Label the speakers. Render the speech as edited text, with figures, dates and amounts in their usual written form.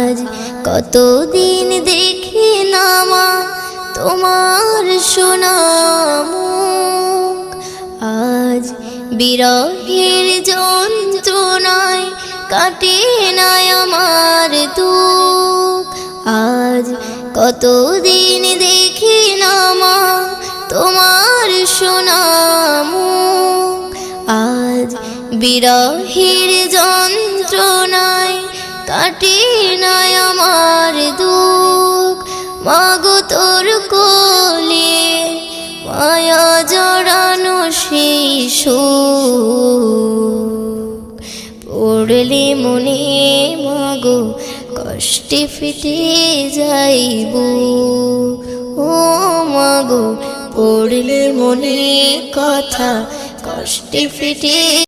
Speaker 1: আজ কতদিন দেখি না মা তোমার সোনা মুখ, আজ বিরহের যন্ত্রণায় কাটে না আমার দুঃখ। আজ কতদিন দেখি না মা তোমার সোনা মুখ, আজ বিরহের যন্ত্রণায় কাটে না আমার দুঃখ। মাগো তোর কোলে মায়া জড়ানো সেই সুখ, পড়লে মনে মাগো কষ্টে ফেটে যাইব। ও মাগো পড়লে মনে কথা কষ্টে ফেটে